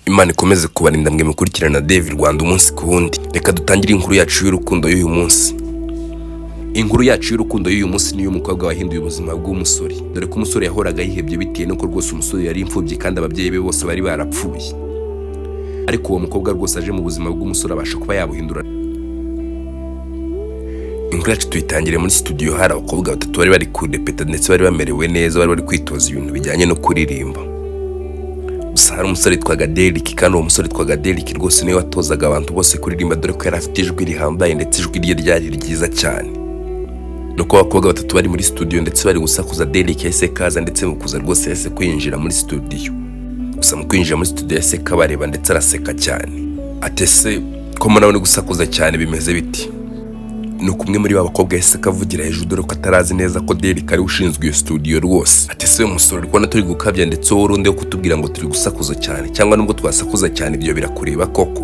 Imana ikomeze kubarinda mwe mukurikirana Davy Rwanda umunsi ku wundi. Reka dutangire inkuru yacu y'urukundo y'uyu munsi. Inkuru yacu y'urukundo y'uyu munsi ni y'umukobwa wahinduye ubuzima bw'umusore. Dore ko umusore yahoraga yihebye bitewe nuko rwose umusore yari imfubyi kandi ababyeyi be bose bari barapfuye. Ariko uwo mukobwa rwose aje mu buzima bw'umusore abasha kuba yabuhindura. Inkuru yacu tuyitangire muri studio, hari abakobwa batatu bari kurepeta ndetse bari bamerewe neza, bari kwitoza ibintu bijyanye no kuririmba. Hari umusore twaga Derek, kandi uwo musore twaga Derek rwose niwe watozaga abantu bose kuririmba, dore ko yari afite ijwi rihambaye ndetse ijwi rye ryari ryiza cyane. Nuko abakobwa batatu bari muri studio ndetse bari gusakuza, Derek yahise kaza ndetse mu kuza rwose yahise kwinjira muri studio. Gusa mu kwinjira muri studio yahise kabareba ndetse araseka cyane. Atese ko muna bari gusakuza cyane bimeze biti? Nuko umwe muri babakobwa yahise kavugira hejuru, dore ko atarazi neza ko Derek ari ushinzwe iyo studio rwose. Atese uyu musore rwanda turi gukabya ndetse wowe urundi yo kutubwira ngo turi gusakuza cyane, cyangwa nubwo twasakuza cyane ibyo birakureba koko?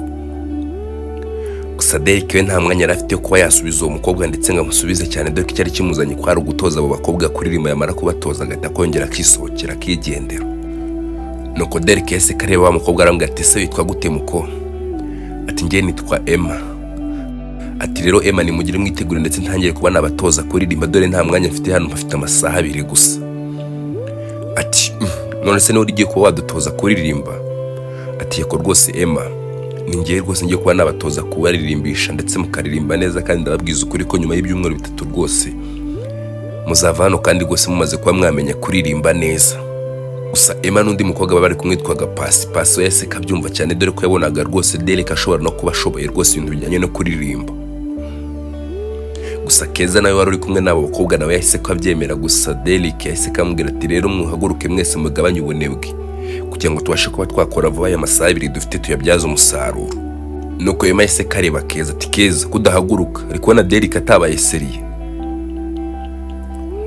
Gusa Derek we nta mwanya yari afite kuba yasubiza uwo mukobwa ndetse ngo amusubize cyane, dore ko icyari kimuzanye kwari ugutoza abo bakobwa kuririmba, yamara kubatoza agahita kongera akisohokera akigendera. Nuko Derek yahise kareba wa mukobwa arambwira ati se witwa gute muko? Ati njye nitwa Emma. Ati rero Emma nimugire mwitegure ndetse ntangire kuba nabatoza kuririmba, dore nta mwanya mfite hano, mfite amasaha 2 gusa. Ati none se n'uri giye kuba wadutoza kuririmba? Ati yako rwose Emma, ningiye rwose ngiye kuba nabatoza kubaririmbisha ndetse mukaririmba neza, kandi ndababwiza ukuri ko nyuma y'ibyumweru 3 rwose muzava hano kandi rwose mumaze kuba mwamenya kuririmba neza. Gusa Emma n'undi mukobwa bari kumwitwaga Pasi yahise kabyumva cyane, dore ko yabonaga rwose Derek ashobora no kuba ashoboye rwose ibintu bijyanye no kuririmba. Gusa Keza nawe wari uri kumwe n'abo bakobwa nawe yahise kwabyemera. Gusa Derek yahise kamubwira ati rero muhaguruke mwese mugabanye ubunebwe kugira ngo tubashe kuba twakora vuba aya masaha 2 dufite tuyabyaza umusaruro. Nuko Emma yahise kareba Keza ati Keza kudahaguruka, ariko na Derek atabaye seriye.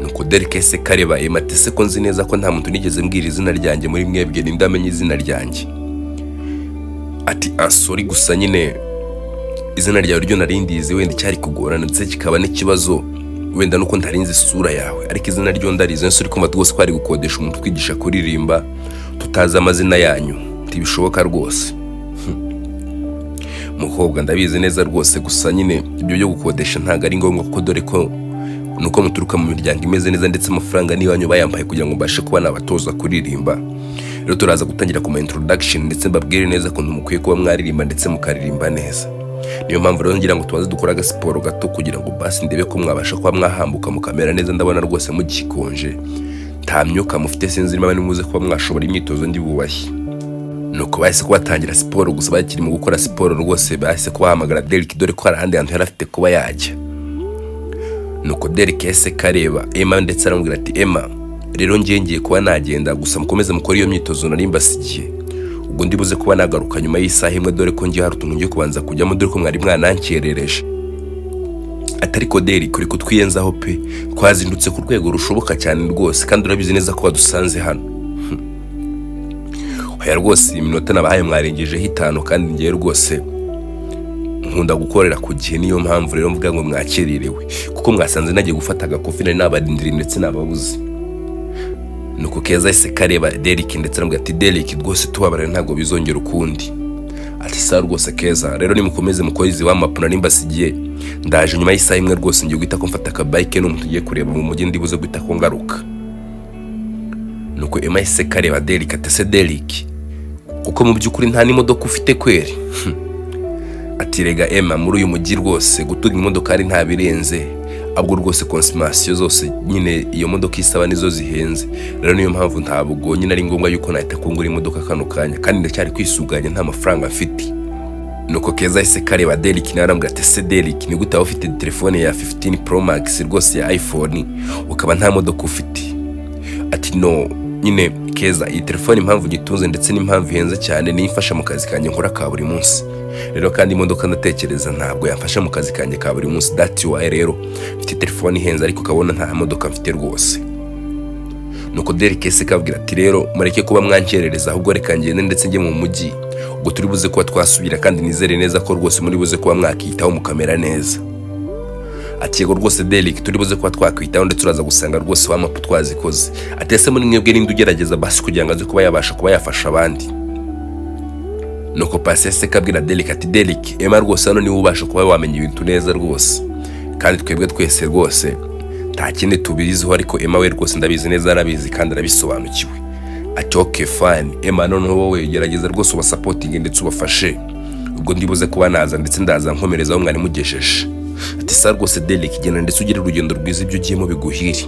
Nuko Derek yahise kareba Emma ati se ko nzi neza ko nta muntu nigeze mbwira izina ryanjye muri mwebwe, nindamenye izina ryanjye? Ati sorry, gusa nyine izina ryawe ryo narindizi, wenda cyari kugorana ndetse kikaba n'ikibazo wenda nuko ndarinze isura yawe, ariko izina ryo ndarize. Nse uri kumva rwose kwari gukodesha umuntu twigisha kuririmba tutazi amazina yanyu, ntibishoboka rwose. Mukobwa ndabizi neza rwose, gusa nyine ibyo byo gukodesha ntago ari ngombwa, kuko dore ko nuko muturuka mu miryango imeze neza ndetse amafaranga nibanyu bayambaye kugira ngo mbashe kuba nabatoza kuririmba. Rero turaza gutangira ku introduction ndetse mbabwire neza ko mukwiye kuba mwaririmba ndetse mukaririmba neza. Niyo mpamvu rero ngira ngo tubaze dukora agasiporo gato kugira ngo basi ndebe ko mwabasha kuba mwahambuka mukamera neza. Ndabona rwose mugikonje, nta myuka mufite, sinzi niba nimuze kuba mwashobora imyitozo ndi bubashye. Nuko bahise kubatangira siporo, gusa bakiri mu gukora siporo rwose bahise kubahamagara Derek, dore ko hari ahandi hantu yari afite kuba yajya. Nuko Derek yahise kareba Emma ndetse aramubwira ati Emma rero ngiye kuba nagenda, gusa mukomeze mukora iyo myitozo nari mbasigiye, ubwo ndibuze kuba nagaruka nyuma y'isaha imwe, dore ko ngiye hari utuntu ngiye kubanza kujyamo, dore ko mwari mwanankerereje. Atari ko Derek uri kutwiyenzaho pe, twazindutse ku rwego rushoboka cyane rwose, kandi urabizi neza ko wadusanze hano. Oya rwose iminota nabahaye mwarengejeho 5, kandi ngiye rwose nkunda gukorera ku gihe, niyo mpamvu rero mvuga ngo mwakererewe, kuko mwasanze nagiye gufata agakofi nari nabarindiriye ndetse nababuze. Nuko Keza yahise kareba Derek ndetse aramubwira ati Derek rwose tubabarira ntago bizongera ukundi. Ati sa rwose Keza, rero nimukomeze mukora izi wamap nari mbasigiye, ndaje nyuma y'isaha imwe rwose ngiye guhita ko mfata akabike n'umuntu ugiye kureba mu mujyi, ndibuze guhita ko ngaruka. Nuko Emma yahise kareba Derek ati se Derek kuko mu by'ukuri nta n'imodoka ufite kweri? Ati rega Emma, muri uyu mujyi rwose gutuga imodoka ari nta birenze, abwo rwose consommation zose nyine iyo modoka isaba nizo zihenze. Rero niyo mpamvu ntabwo nyine ari ngombwa yuko nahita kungura imodoka kano kanya, kandi ndacyari kwisuganya nta mafaranga mfite. Nuko Keza yahise kareba Derek narambwira ati se Derek ni gute ufite telefone ya 15 Pro Max rwose ya iPhone ukaba nta modoka ufite? Ati no nyine Keza, iyi telefone impamvu gitunze ndetse n'impamvu ihenze cyane ni ifasha mu kazi kanjye nkora ka buri munsi. Rero kandi imodoka ndatekereza ntabwo yafasha mu kazi kanjye ka buri munsi, that's why rero mfite telefone ihenze ariko ukabona nta modoka mfite rwose. Nuko Derek yahise kabwira ati rero mureke kuba mwankerereza, ahubwo reka ngende ndetse njye mu mujyi, ubwo turi buze kuba twasubira, kandi nizere neza ko rwose muri buze kuba mwakitaho mukamera neza. Ati yego rwose Derek turi buze kuba twakwitaho ndetse turaza gusanga rwose wamap twazikoze. Ati ese muri mwebwe ninde ugerageza basi kugira ngo aze kuba yabasha kuba yafasha abandi? nuko Pasi yaseka abwira Derek ati Derek Emma rwose hano niwe ubasha kuba wamenya ibintu neza rwose kandi twebwe twese rwose nta kindi tubiziho ariko Emma we rwose ndabizi neza arabizi kandi arabisobanukiwe. Ati okay fine Emma none wowe gerageza rwose uba supporting ndetse ubafashe ubwo ndibuze kuba naza ndetse ndaza nkomereza aho mwari mugesheje. Ati sa rwose Derek genda ndetse ugire urugendo rwiza ibyo ugiyemo biguhiri.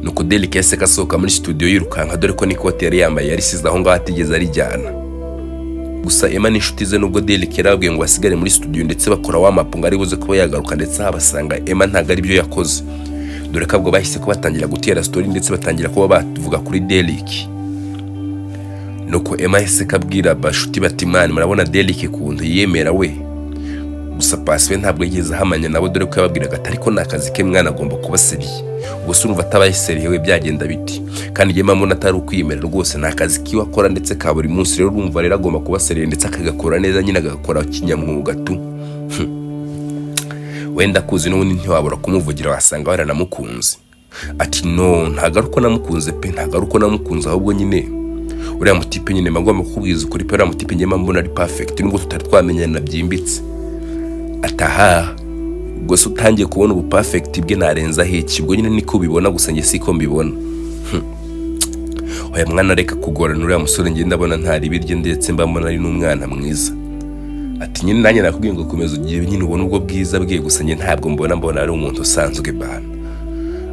Nuko Derek yaseka asohoka muri studio yirukanka dore ko n'ikote yari yambaye yari size aho ngaho atigeze arijyana. Gusa Emma n'inshuti ze nubwo Derek yarabwiye ngo basigare muri studio ndetse bakora wamapu ngo ari buze kuba yagaruka ndetse abasanga Emma ntago ari byo yakoze dore ko abwo bahise ko batangira gutera story ndetse batangira kuba bavuga kuri Derek. Nuko Emma yaseka abwira bashuti bati man murabona Derek kuntu yemera we. Gusa Pasi we ntabwo yigeze ahamanya nabo dore ko yababwiraga ati ariko nakazi ke mwana agomba kuba seriye. Ubwo urumva atabaye seriye we byagenda biti kandi yema mbona atari ukwiyemera rwose nakazi kiwe akora ndetse ka buri munsi rero urumva rero agomba kuba seriye ndetse akagakora neza nyine agakora kinyamwuga tu. Wenda kuzi n'ubundi ntiwabura kumuvugira wasanga waranamukunze. Ati no ntagaruko namukunze pe ntagaruko namukunze ahubwo nyine uriya mutipe nyine magomba kukubwiza ukuri pe uriya mutipe nyema mbona ari perfect nubwo tutari twamenyana byimbitse. Ataha ubwo se utangiye kubona ubu perfect bwe narenza hiki ubwo nyine niko ubibona gusa nge siko mbibona. Oya mwana reka kugorana uriya musore nge ndabona ntari birye ndetse mba mbona ari n'umwana mwiza. Ati nyine nanjye nakubwiye ngo komeza ugiye nyine ubona ubwo bwiza bwe gusa nge ntabwo mbona ari umuntu usanzwe bana.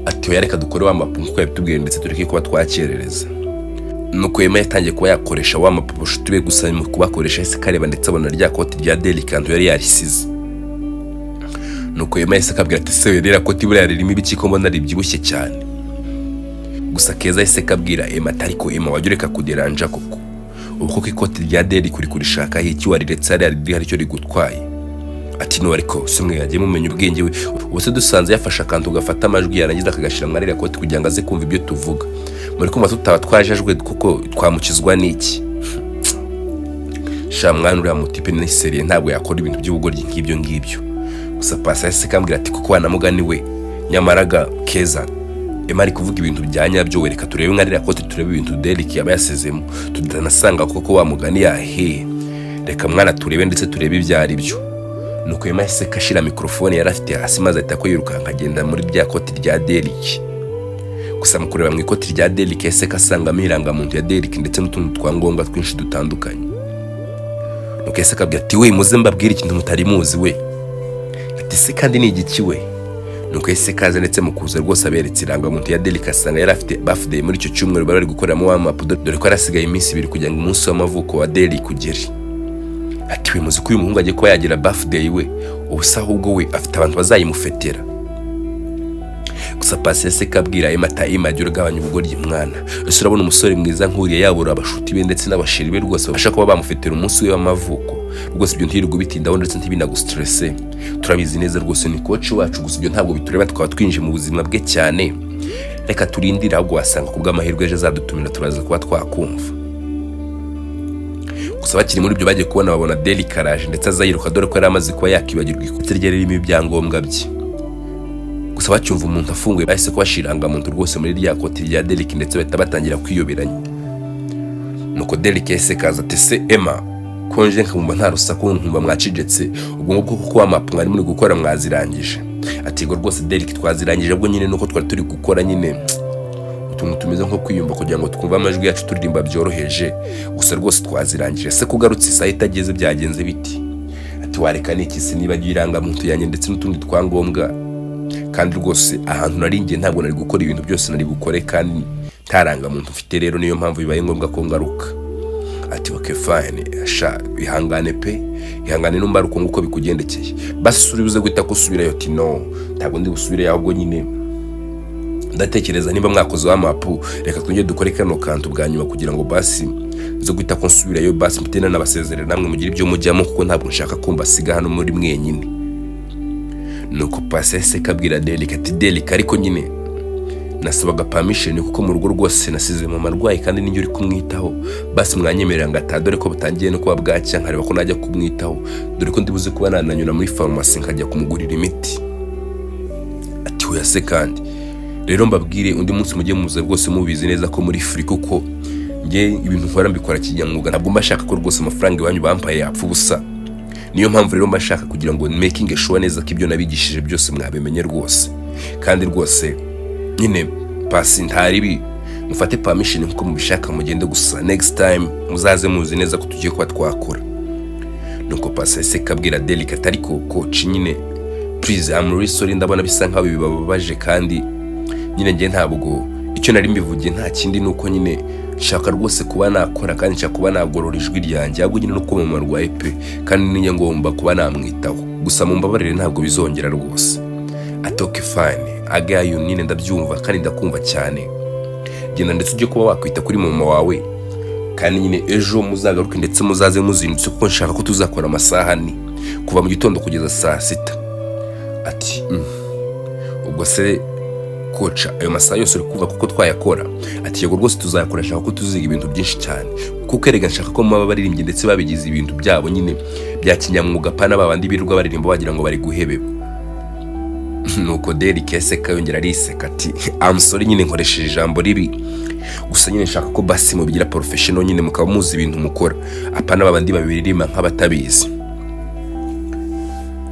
Ati oya reka dukore wamapu nkuko yabitubwiye ndetse tureke kuba twakerereza. Nuko Emma yatangiye kuba yakoresha wamapu bushuti be gusa mu kubakoresha ese kareba ndetse abona rya koti rya Derek kandi yari yarisize. Nuko Emma yaseka abwira ati se rero koti buriya ririmo ibiki ko mbona ribyibushye cyane. Gusa Keza yaseka abwira Emma ariko Emma wajureka kuderanja koko ubwo ko ikoti rya Derek kuri kurishaka iki wariretse ari cyo rigutwaye. Ati no ariko simwe yagiye mumenya ubwenge we ubuse dusanze yafasha akantu gafata amajwi yarangiza akagashira mwarira koti kugira ngo aze kumva ibyo tuvuga muri kumva tutaba twajajwe kuko twamukizwa n'iki. Sha mwana uriya mutipe ni seriye ntabwo yakora ibintu by'ubugoryi nk'ibyo ngibyo. Gusa Pasi yaseka ambwira ati kuko wanamugani we nyamaraga Keza Emma ari kuvuga ibintu byanyabyo wereka turebe nkarira koti turebe ibintu Derek yaba yasezemo tudanasanga koko wamugani yahe reka mwana turebe ndetse turebe ibyari byo. Nuko Emma yaseka ashira mikrofone yarafite hasi maze ahita ko yirukanka agenda muri bya koti rya Derek. Gusa mukureba mu ikoti rya Derek yaseka asanga miranga muntu ya Derek ndetse n'utuntu twangombwa twinshi dutandukanye. Nuko yaseka abwira ati we muze mbabwire ikintu mutari muzi we. Ati se kandi ni igiki we. Nuko yaseka aza ndetse mukuza rwose aberetse iranga muntu ya Derek asanga yarafite birthday muri icyo cyumweru bari gukoramo wamapu dore ko arasigaye iminsi 2 kugira ngo umunsi w'amavuko wa Derek ugere. Ati we muzi ko uyu muhungu agiye kuba yagira birthday we ubusa ahubwo we afite abantu bazayimufetera. Gusa Pasi yaseka abwira Emma ati Emma jya uragabanya ubugoryi mwana ese urabona umusore mwiza nk'uriya yabura abashuti be ndetse n'abasheri be rwose bashaka kuba bamufetera umunsi we w'amavuko rwose ibyo ntirirwa bitindaho ndetse ntibinagustresse turabizi neza rwose ni coach wacu gusa ibyo ntabwo bitureba tukaba twinje mu buzima bwe cyane reka turindira ahubwo wasanga kubw'amahirwe ejo azadutumira turaza kuba twakumva. Gusa bakiri muri ibyo bagiye kubona babona Derek araje ndetse azayiruka dore ko yari amaze kuba yakibagirwa ikote rye ririmo ibyangombwa bye. Gusa bacyumva umuntu afunguye bahise kubashiranga muntu rwose muri rya koti rya Derek ndetse bahita batangira kwiyoberanya. Nuko Derek yaseka aza ati se Emma konje nkumva nta rusaku nkumva mwacigetse ubwo ngubwo kuko wamapu mwari muri gukora mwazirangije. Ati ngo rwose Derek twazirangije ubwo nyine nuko twari turi gukora nyine utuntu tumeze nko kwiyumva kugira ngo twumve amajwi yacu turirimba byoroheje gusa rwose twazirangije. Se kugarutse isaha itageze byagenze biti. Ati wareka n'iki se niba giranga muntu yanjye ndetse n'utundi twangombwa kandi rwose ahantu naringiye ntabwo nari gukora ibintu byose nari bukore kandi ntaranga muntu mfite rero niyo mpamvu bibaye ngombwa ko ngaruka. Ati okay fine sha ihangane pe ihangane numba ruko nguko bikugendekeye basi suribuze guhita kusubirayo. Ati no ntabwo ndi busubire ahubwo nyine ndatekereza niba mwakoze wamapu reka twongere dukore kano kantu bwa nyuma kugira ngo basi zo guhita konsubirayo basi mutena n'abasezerere namwe mugira ibyo mujyamo kuko ntabwo nshaka kumba siga hano muri mwenyine. Nuko Pasi yaseka abwira Derek ati Derek ariko nyine nasabaga permission kuko mu rugo rwose nasize mama arwaye kandi ninjye uri kumwitaho basi mwanyemerera ngata dore ko butangiye no kuba bwacya nkareba ko najya kumwitaho dore ko ndibuze kuba nananyura muri pharmacy nkajya kumugurira imiti. Ati uyase kandi rero mbabwire undi munsi mujye muze rwose mubizi neza ko muri free kuko nge ibintu nkora mbikora kinyamwuga, ntabwo mbashaka ko rwose amafaranga iwanyu bampaye yapfa ubusa. Niyo mpamvu rero mbashaka kugira ngo making sure neza ko ibyo nabigishije byose mwabimenye rwose. Kandi rwose nyine pasi ntaribi mufate permission nkuko mubishaka mugende, gusa next time muzaze muzi neza ko tugiye kuba twakora. Nuko pasi ese kabwira Derek atari ko coach nyine please I'm really sorry, ndabona bisa nkaho bibabaje kandi nyine ngiye ntabwo icyo nari mbivugiye nta kindi nuko nyine nshaka rwose kuba nakora kandi nshaka kuba nagorora ijwi ryanjye, ahubwo nyine nuko mama rwaye pe kandi ninjye ngomba kuba namwitaho. Gusa mumbabarire ntabwo bizongera rwose. Atoke fine agayo nyine ndabyumva kandi ndakumva cyane. Genda ndetse ujye kuba wakwita kuri mama wawe kandi nyine ejo muzagaruke ndetse muzaze muzindutse kuko nshaka ko tuzakora amasaha ni kuva mu gitondo kugeza saa 6. Ati ubwo se koca ayo masaha yose uri kuva kuko twayakora? Ati yego rwose tuzayakora, nshaka ko tuziga ibintu byinshi cyane kuko erega nshaka ko mama baririmbye ndetse babigize ibintu byabo nyine bya kinyamwuga pana babandi birirwa baririmba bagira ngo bari guhebeba. Nuko Derek yaseka yongera ariseka ati I'm sorry nyine nkoresheje ijambo ribi, gusa nyine nshaka ko basi mubigira professional nyine mukaba muzi ibintu mukora apana babandi babiririmba nk'abatabizi.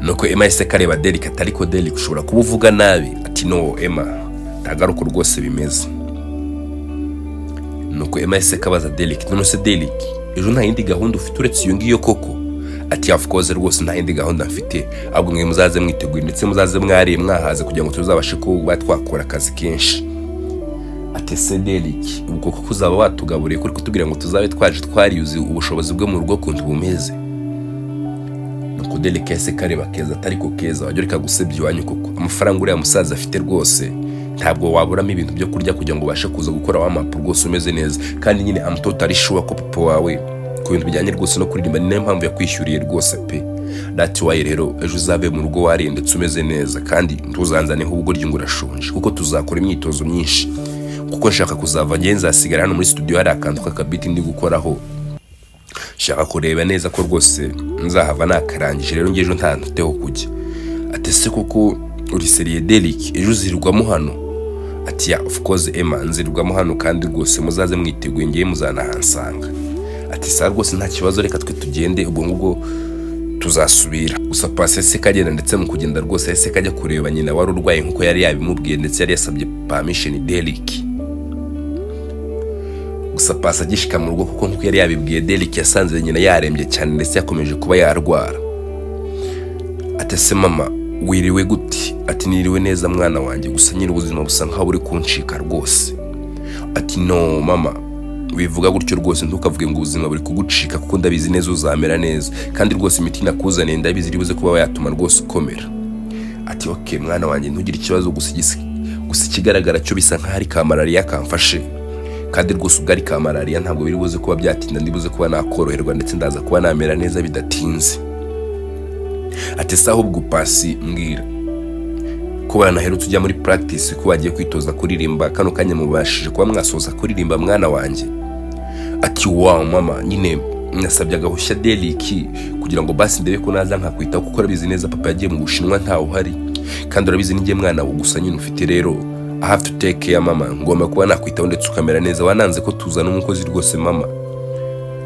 Nuko Emma yaseka areba Derek atari ko Derek ushobora kuba uvuga nabi. Ati no Emma tagaruko rwose bimeze. Nuko Emma yaseka abaza Derek none se Derek ejo nta yindi gahunda ufite uretse iyo ngiyo koko? Ati of course rwose nta yindi gahunda mfite, ahubwo mwe muzaze mwiteguye ndetse muzaze mwariye mwahaze kugira ngo tuzabashe ko twakora akazi kenshi. Ati se Derek ubwo koko uzaba watugaburiye kuri kutubwira ngo tuzabe twaje twariyuze ubushobozi bwo mu rugo kuntu bumeze? Nuko Derek yaseka areba Keza atari ko Keza wajya reka gusebya iwanyu koko amafaranga uriya musaza afite rwose ntabwo waburamo ibintu byo kurya kugira ngo ubashe kuza gukora wa map rwose umeze neza. Kandi nyine I'm totally sure ko papa wawe ku bintu bijyanye rwose no kuririmba ni mpamvu yakwishyuriye rwose pe. That's why rero ejo uzabe mu rugo wariye ndetse umeze neza kandi ntuzanzaneho ubugoryi ngo urashonje kuko tuzakora imyitozo myinshi kuko nshaka kuzava nge nzasigara hano muri studio hari akantu k'akabiti ndi gukoraho. Shaka kureba neza ko rwose nzahava nakarangije rero ngejo ntanteho kujya. Ati se kuko uri seriye Derek ejo uzirwamo hano? Ati ya of course Emma nzirwamo hano kandi rwose muzaze mwiteguye ngiye muzanahansanga. Ati sa rwose nta kibazo reka twe tugende ubwo ngubwo tuzasubira. Gusa pasi se kagenda ndetse mu kugenda rwose se kajya kureba nyina wari urwaye nkuko yari yabimubwiye ndetse yari yasabye permission Derek. Gusa pasi agishika mu rugo kuko nkuko yari yabibwiye Derek yasanze nyina yarembye cyane ndetse yakomeje kuba yarwara. Ati se mama wiriwe gute? Ati niriwe neza mwana wanjye, gusa nyine ubuzima busa nkaho buri kunshika rwose. Ati no mama wivuga gutyo rwose ntukavuge ngo ubuzima buri kugucika kuko ndabizi neza uzamera neza kandi rwose imiti nakuzaniye ndabizi iribuze kuba yatuma rwose ukomera. Ati okay mwana wanjye ntugire ikibazo, gusa ikigaragara cyo bisa nkaho ari ka malaria kamfashe kandi rwose ubwo ari ka malaria ntabwo biribuze kuba byatinda, ndibuze kuba nakoroherwa ndetse ndaza kuba namera neza bidatinze. Ati saho ubwo pasi mbwira ko banaherutse ujya muri practice ko wagiye kwitoza kuririmba kano kanya mubashije kuba mwasoza kuririmba mwana wanjye? Ati wow mama nyine nasabye agahushya Derek kugira ngo basi ndebe ko naza nkakwita kuko urabizi neza papa yagiye mu Bushinwa ntawe uhari kandi urabizi ninjye mwana wo gusa nyine ufite rero I have to take care mama, ngomba kuba nakwitaho ndetse ukamera neza. Wananze ko tuzana umukozi rwose mama?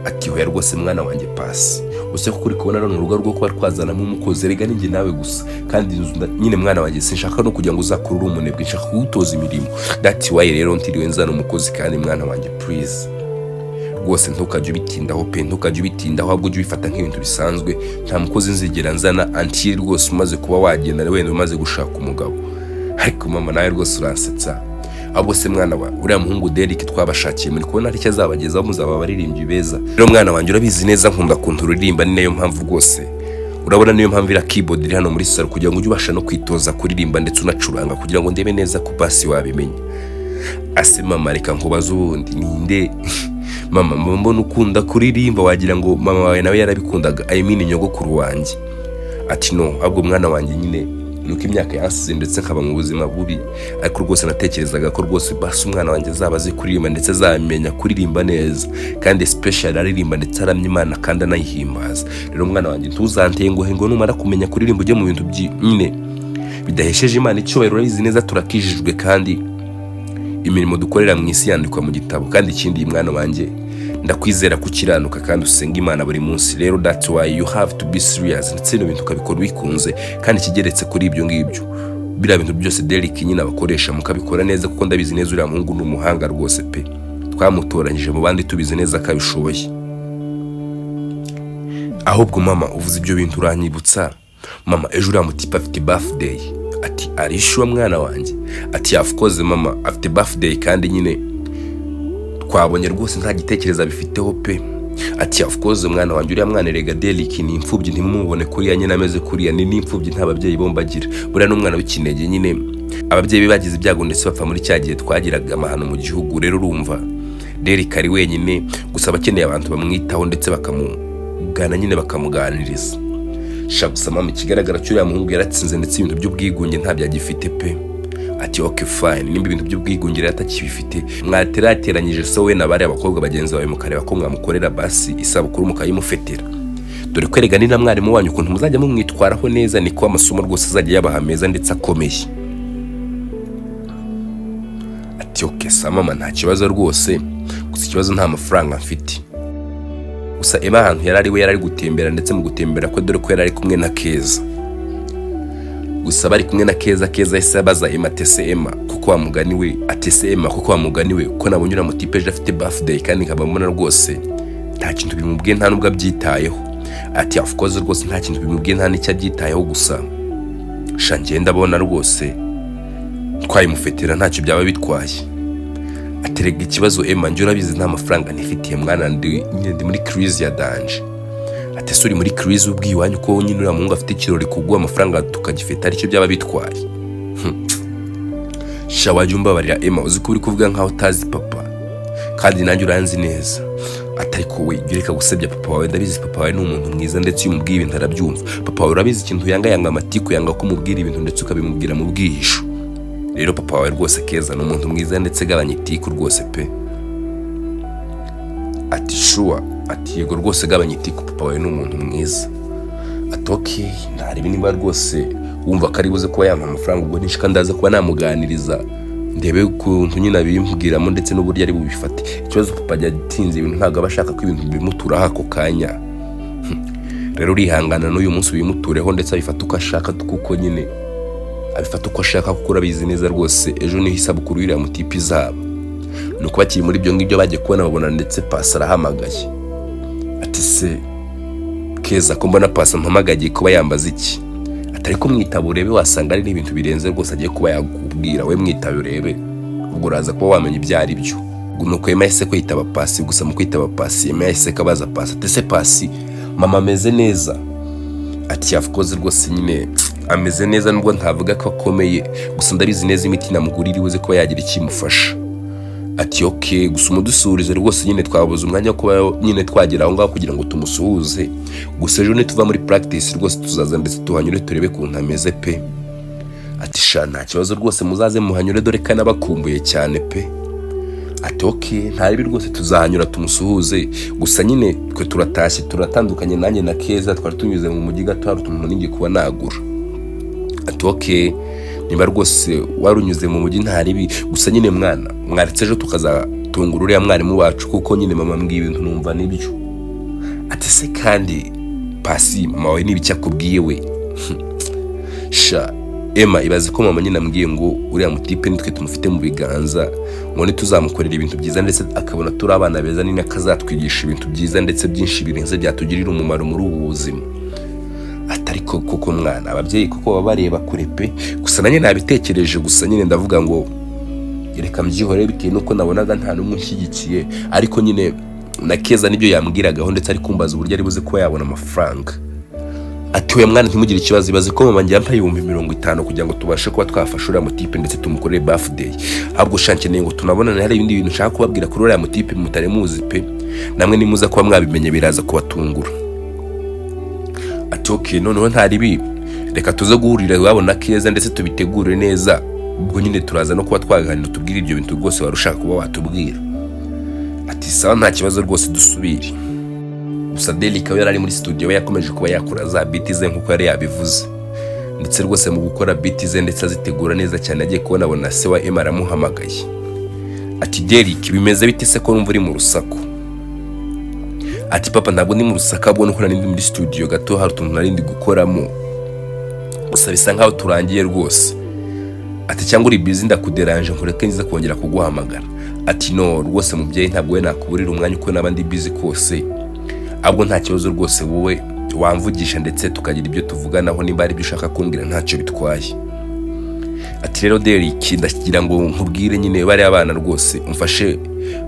Ati hoya rwose mwana wanjye pasi use ko kuri kubona rano urugo rwo kuba twazana mu umukozi rega ninjye nawe gusa kandi nyine mwana wanjye sinshaka no kugira ngo uzakurure umunebwe, nshaka kugutoza imirimo. That's why rero ntiriwe nzana umukozi kandi mwana wanjye please rwose ntukajye ubitindaho pe, ntukajye ubitindaho ahubwo ujye ubifata nk'ibintu bisanzwe. Nta mukozi nzigera nzana until rwose umaze kuba wagenda wenda umaze gushaka umugabo. Ariko mama nawe rwose uransetsa. Ahubwo se mwana wa uriya muhungu Derek twabashakiye muri kubona ari cyo azabagezaho muzaba baririmbyi beza. Rero mwana wanjye urabizi neza nkunda kuntu uririmba ni nayo mpamvu rwose urabona niyo mpamvu ira keyboard iri hano muri salo kugira ngo ujye ubasha no kwitoza kuririmba ndetse unacuranga kugira ngo ndebe neza ko basi wabimenya. Ase mama reka nkubaza ubundi ninde mama mbona ukunda kuririmba wagira ngo mama wawe nawe yarabikundaga I mean nyogokuru wanjye? Ati no ahubwo mwana wanjye nyine nuko imyaka yasize ndetse nkaba mu buzima bubi ariko rwose natekerezaga ko rwose basi umwana wanjye azaba azi kuririmba ndetse azamenya kuririmba neza kandi especially aririmba ndetse aramya Imana kandi anayihimbaza. Rero umwana wanjye ntuzantenguhe ngo numara kumenya kuririmba ujye mu bintu nyine bidahesheje Imana icyubahiro. Urabizi neza turakijijwe kandi imirimo dukorera mu isi yandikwa mu gitabo, kandi ikindi mwana wanjye ndakwizera kukiranuka kandi usenga Imana buri munsi. Rero that's why you have to be serious, ndetse no bintu ukabikora bikunze, kandi kigeretse kuri ibyo ngibyo biriya bintu byose Derek nyine abakoresha mukabikora neza, kuko ndabizi neza uriya muhungu ni umuhanga rwose pe, twamutoranyije mu bandi tubizi neza ko abishoboye. Ahubwo mama uvuze ibyo bintu uranyibutsa mama, ejo uriya mutipe afite birthday. Ati arishyuwa mwana wanjye? Ati of course mama afite birthday, kandi nyine twabonye rwose nta gitekereza bifiteho pe. Ati of course mwana wanjye, uriya mwana rega Derek ni imfubyi, ntimumubone kuriya nyine ameze kuriya, ni imfubyi nta babyeyi bombagira, buriya n'umwana w'ikinege nyine ababyeyi be bagize ibyago ndetse bapfa muri cya gihe twagiraga amahano mu gihugu. Rero urumva Derek ari wenyine, gusa abakeneye abantu bamwitaho ndetse bakamugana nyine bakamuganiriza. Gusa mama ikigaragara cyo uriya muhungu yaratsinze, ndetse ibintu by'ubwigunge ntabyo agifite pe. Ati okay fine, nimba ibintu by'ubwigunge atakibifite mwaterateranyije so we nabari abakobwa bagenzi bawe mukareba ko mwamukorera basi isabukuru mukayimufetera. Dore kwerega ni na mwarimu wanyu ukuntu muzajya mumwitwaraho neza, niko amasomo rwose azajya yabaha meza ndetse akomeye. Ati okay sa mama nta kibazo rwose, gusa ikibazo nta mafaranga mfite. Gusa Emma ahantu yarari we yarari gutembera, ndetse mu gutembera ko dore ko yarari kumwe na Keza. Gusa bari kumwe na Keza yahise abaza Emma atese Emma kuko wamuganiwe, atese Emma kuko wamuganiwe ko nabonye uriya mutipe ejo afite birthday, kandi nkaba mbona rwose nta kintu bimubwiye, nta nubwo abyitayeho. Ati of course rwose nta kintu bimubwiye, nta n'icyo abyitayeho, gusa shangiye ndabona rwose twayimufetera ntacyo byaba bitwaye. Aterega ikibazo Emma, njye urabizi nta mafaranga nifitiye mwana, ndi muri crise ya danger. Ati suri muri crise ubwiwanyu ko nyine uriya muhungu afite ikirori kuguha amafaranga tukagifeta aricyo byaba bitwaye. Wajya umbabarira Emma, uzi ko uri kuvuga nkaho utazi papa, kandi nanjye uranzi neza. Atari ko we gereka gusebya papa wawe, ndabizi papa wawe ni umuntu mwiza, ndetse iyo umubwiye ibintu arabyumva. Papa wawe urabizi ikintu yanga amatiku, yanga ko umubwira ibintu ndetse ukabimubwira mu bwihisho. Rero papa wawe rwose Keza ni umuntu mwiza, ndetse gabanya itiku rwose pe. Ati sure, ati yego rwose gabanya itiku, papa wawe ni umuntu mwiza. Ati okay, ntari niba rwose wumva ko ari buze kuba yampa amafaranga, ubwo nishika ndaza kuba namuganiriza ndebe ukuntu nyine abimbwiramo ndetse n'uburyo ari bubifate. Ikibazo papa yatinze ibintu ntabwo abashaka ko ibintu bimutura ako kanya. Rero urihangana n'uyu munsi bimutureho, ndetse abifata uko ashaka, kuko nyine abifata uko ashaka, kuko urabizi neza rwose ejo niho isabukuru y'uriya mutipe izaba. Nuko bakiri muri ibyo ngibyo bagiye kubona babona ndetse Pasi arahamagaye. Ati se Keza ko mbona Pasi ampamagaye kuba yambaza iki? Atari ko mwitaba urebe wasanga ari n'ibintu birenze rwose agiye kuba yakubwira, we mwitaba urebe ubwo uraza kuba wamenya ibyo ari byo. Nuko Emma yahise kwitaba Pasi, gusa mu kwitaba Pasi Emma yahise kabaza Pasi ati se Pasi mama ameze neza? Ati of course rwose nyine ameze neza, nubwo ntavuga ko akomeye, gusa ndabizi neza imiti namugurira ibuze kuba yagira ikimufasha. Ati okay, gusa umudusurize rwose nyine twabuze umwanya wo kuba nyine twagera aho ngaho kugira ngo tumusuhuze, gusa ejo nituva muri practice rwose tuzaza ndetse tuhanyure turebe kuntu ameze pe. Ati sha nta kibazo rwose muzaze muhanyure, dore kana bakumbuye cyane pe. Ati okay, ntari rwose tuzahanyura tumusuhuze, gusa nyine twe turatashye turatandukanye nanjye na Keza, twari tunyuze mu mujyi gato hari utuntu ningi kuba nagura. Ati okay, niba rwose warunyuze mu mujyi ntaribi, gusa nyine mwana mwaritse ejo tukazatungura uriya mwarimu wacu, kuko nyine mama mbwiye ibintu numva nibyo. Ati se kandi Pasi mama wawe n'ibiki akubwiye we? Sha Emma ibaze ko mama nyine ambwiye ngo uriya mutipe nitwe tumufite mu biganza, ngo nituzamukorera ibintu byiza ndetse akabona turi abana beza, ni nakazatwigisha ibintu byiza ndetse byinshi birenze byatugirira umumaro muri ubu buzima. Atari koko mwana ababyeyi kuko baba bareba kure pe, gusa nanjye nabitekereje, gusa nyine ndavuga ngo reka mbyihorere bitewe nuko nabonaga nta n'umwe ushyigikiye, ariko nyine na Keza nibyo yambwiragaho, ndetse ari kumbaza uburyo ari buze kuba yabona amafaranga. Ati we mwana ntimugire ikibazo, ibaze ko mama njye yampaye 50,000 kugira ngo tubashe kuba twafasha uriya mutipe ndetse tumukorere birthday. Ahubwo shankeneye ngo tunabonane, hari ibindi bintu nshaka kubabwira kuri uriya mutipe mutari muzi pe, namwe nimuza kuba mwabimenye biraza kubatungura. Ati okay, noneho ntari bibi, reka tuze guhurira wabona Keza ndetse tubitegure neza, ubwo nyine turaza no kuba twaganira tubwire ibyo bintu rwose warushaka kuba watubwira. Ati sawa nta kibazo rwose dusubire. Gusa Derek we yari muri studio we yakomeje kuba yakora za beat ze nkuko yari yabivuze, ndetse rwose mu gukora beat ze ndetse azitegura neza cyane, agiye kubona abona se wa Emma aramuhamagaye. ati Derek bimeze bite se ko numva uri mu rusaku? Ati papa ntabwo ndi mu rusaka ahubwo nuko nari ndi muri studio gato hari utuntu nari ndi gukoramo gusa bisa nkaho turangiye rwose. Ati cyangwa uri busy ndakuderanje nkureke nziza kongera kuguhamagara? Ati no rwose mubyeyi ntabwo we nakuburira umwanya uko nabandi busy kose, ahubwo nta kibazo rwose wowe wamvugisha ndetse tukagira ibyo tuvuganaho nimba ari byo ushaka kumbwira ntacyo bitwaye. Ati rero Derek ndakigira ngo nkubwire nyine bari abana rwose umfashe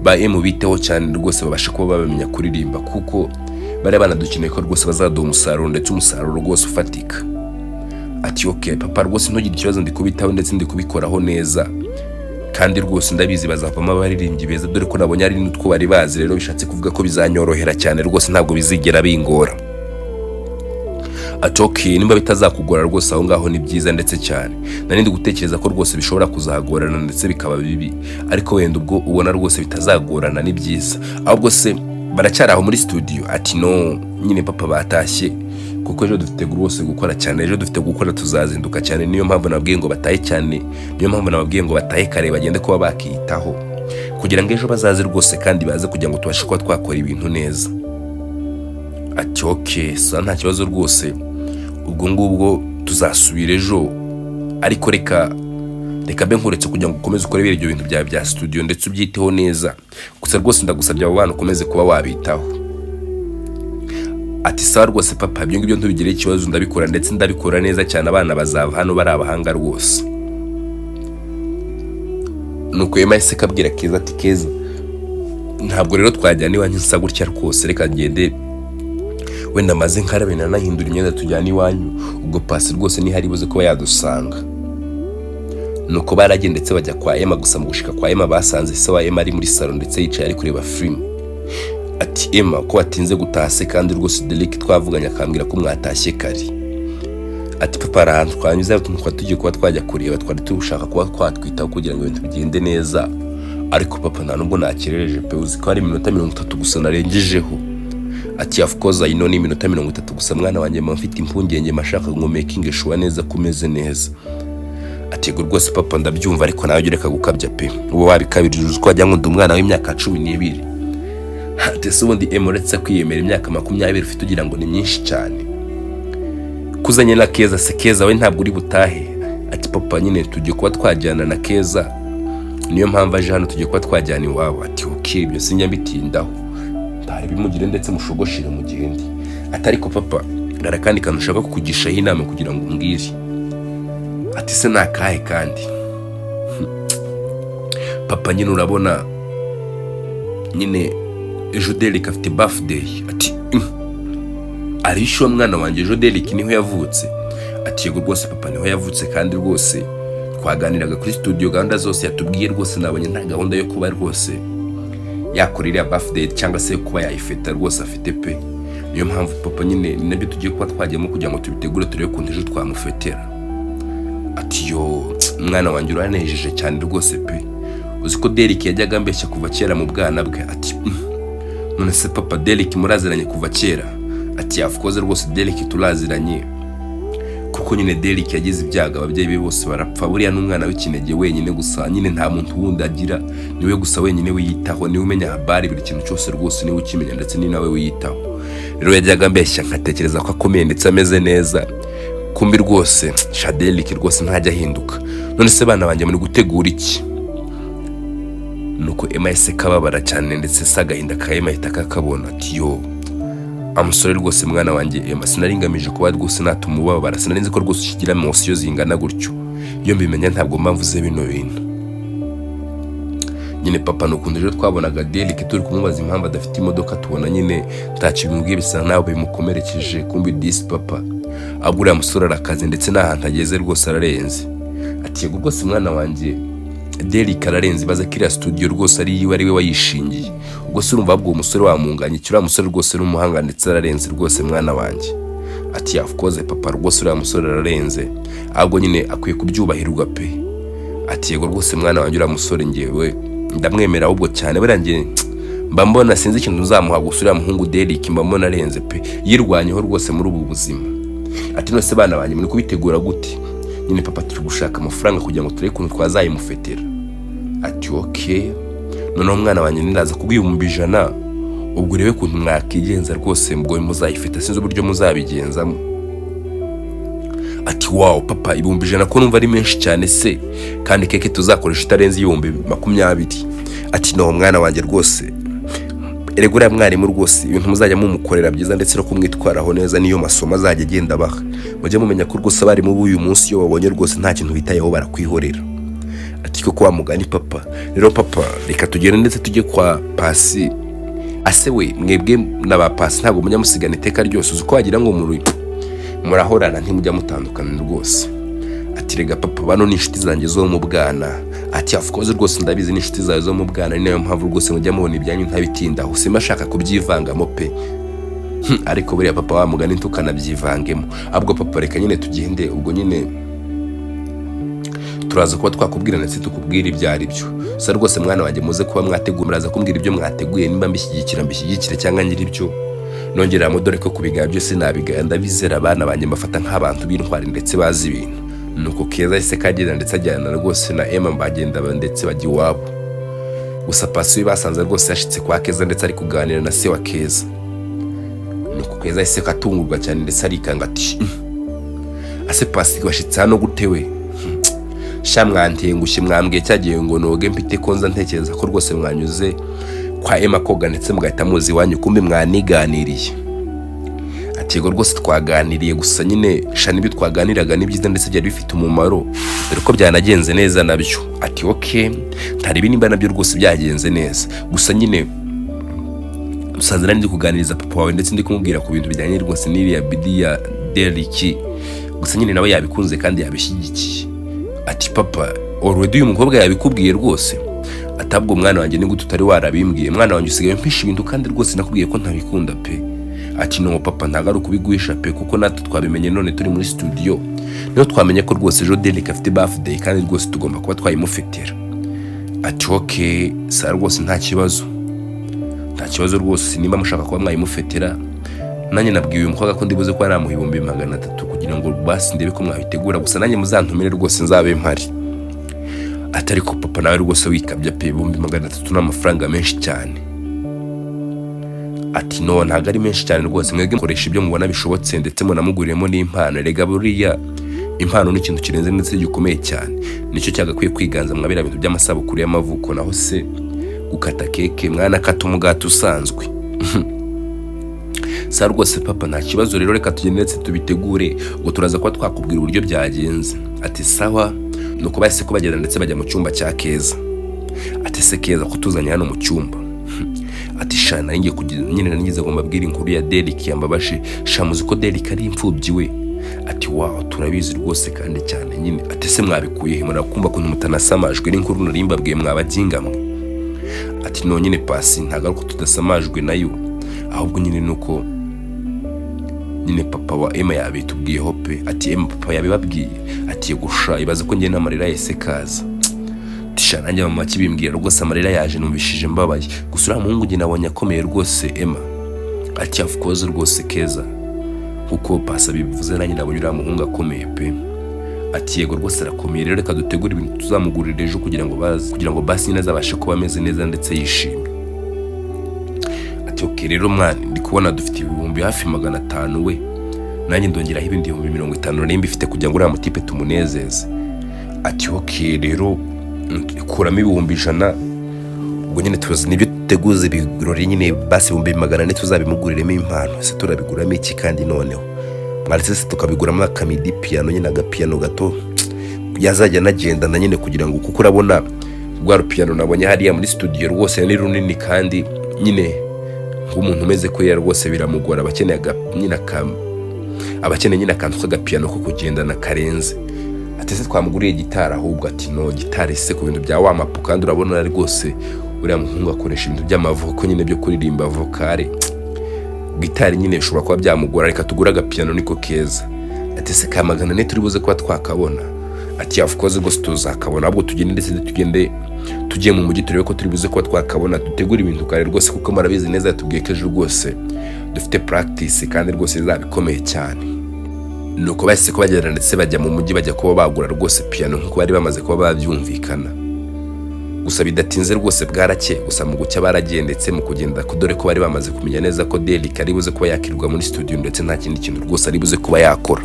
ba biteho cyane rwose babasha kuba bamenya kuririmba kuko bari abana dukeneye ko rwose bazaduha umusaruro ndetse umusaruro rwose ufatika. Ati okay papa rwose ntugire ikibazo ndi kubitaho ndetse ndi kubikoraho neza kandi rwose ndabizi bazavamo abaririmbyi beza dore ko nabonye ari n'utwo bari bazi, rero bishatse kuvuga ko bizanyorohera cyane rwose ntabwo bizigera bingora. Ati okay nimba bitazakugora rwose aho ngaho ni byiza ndetse cyane, nari ndi gutekereza ko rwose bishobora kuzagorana ndetse bikaba bibi, ariko wenda ubwo ubona rwose bitazagorana ni byiza. Ahubwo se baracyari aho muri studio? Ati no nyine papa batashye kuko ejo dufite rwose gukora cyane, ejo dufite gukora tuzazinduka cyane, niyo mpamvu nababwiye ngo batahe cyane, niyo mpamvu nababwiye ngo batahe kare bagende kuba bakiyitaho kugira ngo ejo bazaze rwose kandi baze kugira ngo tubashe kuba twakora ibintu neza. Ati okay sa nta kibazo rwose ubwo ngubwo tuzasubira ejo, ariko reka be nkuretse kugira ngo ukomeze ukore ibyo bintu byawe bya studio ndetse ubyiteho neza, gusa rwose ndagusabye abo bana ukomeze kuba wabitaho. Ati sawa rwose papa ibyo ngibyo ntubigire ikibazo ndabikora ndetse ndabikora neza cyane, abana bazava hano bari abahanga rwose. Nuko yahise kabwira Keza ati Keza ntabwo rero twajyana iwanyu nsa gutya rwose, reka ngende wenda maze nkarabe nanahindura imyenda tujyana iwanyu, ubwo pasi rwose ni hari buze kuba yadusanga. Nuko baragendetse bajya kwa Emma, gusa mu gushika kwa Emma basanze se wa Emma ari muri salon ndetse yicaye ari kureba film. Ati Emma ko watinze gutase kandi rwose Derek twavuganya akambwira ko mwatashye kare. Ati papa arahantu twanyuze tukwa tugiye kuba twajya kureba, twari tushaka kuba twatwitaho kugira ngo ibintu bigende neza, ariko papa nta nubwo nakerereje pe, uzi ko ari iminota 30 gusa narengejeho. Ati of course I know ni iminota 30 gusa mwana wanjye mfite impungenge mashaka ngo making sure neza kumeze neza. Ati yego rwose papa ndabyumva ariko nawe ureka gukabya pe, uwo wabikabirije uzi ko wajya ngo ndi umwana w'imyaka 12. Ati se ubundi emuretse kwiyemera imyaka 20 ufite ugira ngo ni myinshi cyane kuzanye na Keza? Se Keza we ntabwo uri butahe? Ati papa nyine tugiye kuba twajyana na Keza, niyo mpamvu aje hano tugiye kuba twajyana iwabo. Ati okay ibyo sinjya bitindaho bari bimugire ndetse mushogoshire mu gihende. Ati ariko papa ndara kandi kantu ushaka kukugishaho inama kugira ngo umbwire. Ati se nakahe kandi? Papa nyine urabona nyine ejo Derek afite birthday. Ati arisho mwana wanjye ejo Derek niho yavutse? Ati yego rwose papa niho yavutse kandi rwose twaganiraga kuri studio gahunda zose yatubwiye rwose nabonye nta gahunda yo kuba rwose yakorera birthday cyangwa se kuba yayifeta rwose afite pe, niyo mpamvu papa nyine nabyo tugiye kuba twajyamo kugira ngo tubitegure turebe ko ejo twamufetera. Ati yo mwana wanjye uranejeje cyane rwose pe, uzi ko Derek yajyaga mbeshya kuva kera mu bwana bwe. Ati none se papa Derek muraziranye kuva kera? Ati of course rwose Derek turaziranye kuko nyine Derek yagize ibyaga ababyeyi be bose barapfa, buriya n'umwana w'ikinege wenyine gusa nyine nta muntu wundi agira, niwe gusa wenyine wiyitaho, niwe umenya habari buri kintu cyose rwose niwe ukimenya ndetse ni nawe wiyitaho. Rero yajyaga mbeshya nkatekereza ko akomeye ndetse ameze neza, kumbi rwose Derek rwose ntajya ahinduka. None se bana banjye muri gutegura iki? Nuko Emma yahise kababara cyane ndetse sagahinda ka Emma ahita kakabona. Ati yo amusore rwose mwana wanjye Emma sinaringamije kuba rwose natumubabara, sinarinzi ko rwose ukigira emotion zingana gutyo, iyo mbimenya ntabwo mpamvuze bino bintu. Nyine papa nukunde ejo twabonaga Derek turi kumubaza impamvu adafite imodoka, tubona nyine ntacyo bimubwiye bisa naho bimukomerekeje, kumbi disi papa agura amusore arakaze ndetse n'ahantu ageze rwose ararenze. Ati yego rwose mwana wanjye Derek ararenze, baza kiriya studio rwose ari we wayishingiye, ubwo se urumva ubwo umusore wamunganye cyura musore rwose n'umuhanga ndetse ararenze rwose mwana wanjye. Ati of course papa rwose uriya musore ararenze, ahubwo nyine akwiye kubyubahirwa pe. Ati yego rwose mwana wanjye uriya musore ngewe ndamwemera ahubwo cyane, barangiye mba mbona sinzi ikintu uzamuha gusa uriya muhungu Derek mba mbona arenze pe, yirwanyeho rwose muri ubu buzima. Ati none se bana banjye muri kubitegura gute? Nyine papa turi gushaka amafaranga kugira ngo turebe ukuntu twazayimufetera. Ati okay noneho umwana wanjye ndaza kubwibumba 100 ubwo urebe kuntu mwakigenza rwose ngo muzayifite sinzi uburyo muzabigenzamo. Ati wow papa ibihumbi 100 ko numva ari menshi cyane se kandi keke tuzakoresha itarenze 20,000. Ati no mwana wanjye rwose eregura mwarimu rwose ibintu muzajya mumukorera byiza ndetse no kumwitwaraho neza niyo masomo azajya agenda baha mujye mumenya ko rwose bari mu uyu munsi yo babonye rwose nta kintu bitayeho barakwihorera. Ati ko mugani papa rero papa reka tugende ndetse tujye kwa Pasi. Ase we mwebwe n'aba Pasi ntabwo mujya musigana iteka ryose uko wagira ngo murahorana ntimujya mutandukana rwose. Ati rega papa bano ni inshuti zanjye zo mu bwana. Ati of course rwose ndabizi ni inshuti zawe zo mu bwana ni nayo mpamvu rwose mujya mubona ibyanyu ntabitinda usema ashaka kubyivangamo pe. Ariko buriya papa wa mugani tukanabyivangemo abwo papa reka nyine tugende ubwo nyine turaza kuba twakubwira ndetse tukubwira ibyari byo. Sa rwose mwana wanjye muze kuba mwateguye muraza kumbwira ibyo mwateguye nimba mbishyigikire cyangwa ngira ibyo nongera dore ko kubigaya byose nabigaya ndabizera abana banjye mbafata nk'abantu b'intwari ndetse bazi ibintu. Nuko Keza ise kagenda ndetse ajyana rwose na Emma mbagenda ndetse bajya iwabo. Gusa Pasi basanze rwose yashitse kwa Keza ndetse ari kuganira na se wa Keza. Nuko Keza ise katungurwa cyane ndetse arikanga ati ase Pasi washitse hano gutewe shamwantengushye mwambwiye cyagiye ngo noge mpite konza ntekereza ko rwose mwanyuze kwa Emma koga ndetse mugahita muzi wanyu kumbe mwaniganiriye. Ati yego rwose twaganiriye gusa nyine shani ibyo twaganiraga ni byiza ndetse byari bifite umumaro dore ko byanagenze neza nabyo. Ati okay ntari binimba nabyo rwose byagenze neza gusa nyine musanze nari ndi kuganiriza papa wawe ndetse ndi kumubwira ku bintu bijyanye rwose n'iriya bidi ya Deriki gusa nyine nawe yabikunze kandi yabishyigikiye. Ati papa already uyu mukobwa yabikubwiye rwose. Atabwo mwana wanjye ni gute utari warabimbwiye mwana wanjye usigaye mpisha ibintu kandi rwose nakubwiye ko ntabikunda pe. Ati no papa ntagaru kubiguhisha pe kuko natwe twabimenye none turi muri studio niyo twamenye ko rwose ejo Derek afite birthday kandi rwose tugomba kuba twayimufetera. Ati okay sa rwose nta kibazo rwose nimba mushaka kuba mwayimufetera nanjye nabwiye uyu mukobwa ko ndibuze ko aramuha 300 kugira ngo basi ndebe ko mwabitegura gusa nanjye muzantumire rwose nzabe mpari. Atari ko papa nawe rwose wikabya pe 300 n'amafaranga menshi cyane. Ati no ntago ari menshi cyane rwose mwege mukoresha ibyo mubona bishobotse ndetse munamuguriyemo n'impano rega buriya impano ni ikintu kirenze ndetse gikomeye cyane nicyo cyagakwiye kwiganza mwabira ibintu by'amasabukuru y'amavuko naho se gukata keke mwana kata umugati usanzwe. Sa rwose papa nta kibazo rero reka tugende ndetse tubitegure ngo turaza kuba twakubwira uburyo byagenze. Ati sawa nuko bahise ko bagenda ndetse bajya mu cyumba cya Keza. Ati se Keza kutuzanya hano mu cyumba. Ati shana ngiye kugira nyine nangize ngo mbabwire inkuru ya Derek yambabashe shamuzi ko Derek ari imfubyi we. Ati wow turabizi rwose kandi cyane nyine. Ati se mwabikuye he murakumva ko mutanasamajwe n'inkuru narimbabwiye mwabagingamwe. Ati no nyine Pasi ntagaruko tudasamajwe nayo ahubwo nyine nuko nyine papa wa Emma yabitubwiyeho pe. Ati Emma papa yabibabwiye. Ati yegusha ibaze ko ngiye n'amarira yese kaza. Tisha nanjye mama kibimbwira rwose amarira yaje numvishije mbabaye gusa uriya muhungu nge nabonye akomeye rwose Emma. Ati of course rwose Keza kuko Pasi bivuze nanjye nabonye uriya muhungu akomeye pe. Ati yego rwose arakomeye rero reka dutegure ibintu tuzamugurira ejo kugira ngo basi nyine azabashe kuba ameze neza ndetse yishimye. Ati okay rero mwana ndi kubona dufite ibihumbi hafi 500 we nanjye ndongeraho ibindi 50 nimba ifite kugira ngo uriya mutipe tumunezeze. Ati okay rero kuramo 100 ubwo nyine tuzi nibyo tuteguze ibirori nyine basi 400 tuzabimuguriremo impano se turabiguramo iki kandi noneho mwaretse se tukabiguramo akamidi piano nyine agapiano gato yazajya nagenda na nyine kugira ngo kuko urabona rwa piano nabonye hariya muri studio rwose ni runini kandi nyine nk'umuntu umeze ko yari rwose biramugora abakeneye nyine akantu k'agapiano ko kugendana karenze. Ati se twamuguriye gitara ahubwo ati no gitari se ku bintu bya wamapu kandi urabona rwose uriya muhungu akoresha ibintu by'amavuko nyine byo kuririmba vocale gitari nyine bishobora kuba byamugora reka tugura agapiano niko Keza. Ati se kamagana ne turi buze kuba twakabona. Ati of course rwose tuzakabona ahubwo tugende ndetse tugiye mu mujyi turebe ko turi buze kuba twakabona dutegura ibintu kare rwose kuko marabizi neza yatubwiye ko ejo rwose dufite practice kandi rwose izabikomeye cyane. Nuko bahise ko bagenda ndetse bajya mu mujyi bajya kuba bagura rwose piano nkuko bari bamaze kuba babyumvikana. gusa bidatinze rwose bwarake gusa mu gucya baragiye ndetse mu kugenda dore ko bari bamaze kumenya neza ko Derek ari buze kuba yakirwa muri studio ndetse nta kindi kintu rwose ari buze kuba yakora.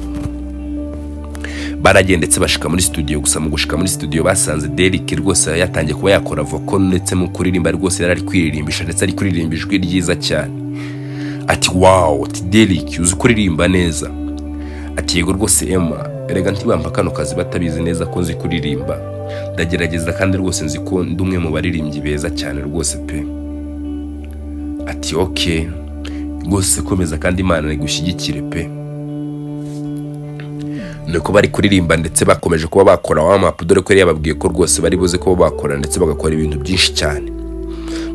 Baragiye ndetse bashika muri studio gusa mu gushika muri studio basanze Derek rwose yatangiye kuba yakora vocal ndetse mu kuririmba rwose yari kwiririmbisha ndetse ari kuririmba ijwi ryiza cyane. Ati wow, ati Derek uzi kuririmba neza. Ati yego rwose Emma, erega ntibamba kano kazi batabizi neza ko nzi kuririmba. Ndagerageza kandi rwose nzi ko ndumwe mu baririmbyi beza cyane rwose pe. Ati okay, rwose komeza kandi Imana igushyigikire pe. Nuko bari kuririmba ndetse bakomeje kuba bakora warm-up dore ko yari yababwiye ko rwose bari buze kuba bakora ndetse bagakora ibintu byinshi cyane.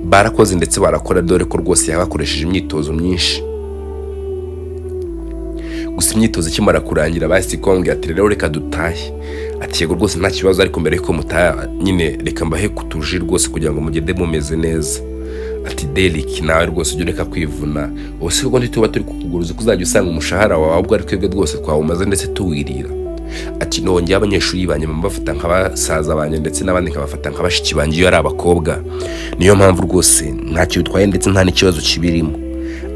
Barakoze ndetse barakora dore ko rwose yabakoresheje imyitozo myinshi. Gusa imyitozo ikimara kurangira bahise konge ati rero reka dutahe. Ati yego rwose nta kibazo ariko mbere yuko mutaha nyine reka mbahe kutuji rwose kugira ngo mugende mumeze neza. Ati Derek nawe rwose ujye reka kwivuna. Ubuse ko ntituba turi kukuguruza kuzajya usanga umushahara wawe ubwo ari twebwe rwose twawumaze ndetse tuwirira. Ati nongeye abanyeshuri banye bafata nk'abasaza banye ndetse n'abandi nkabafata nk'abashiki banje iyo ari abakobwa. Niyo mpamvu rwose nta cyo bitwaye ndetse nta n'ikibazo kibirimo.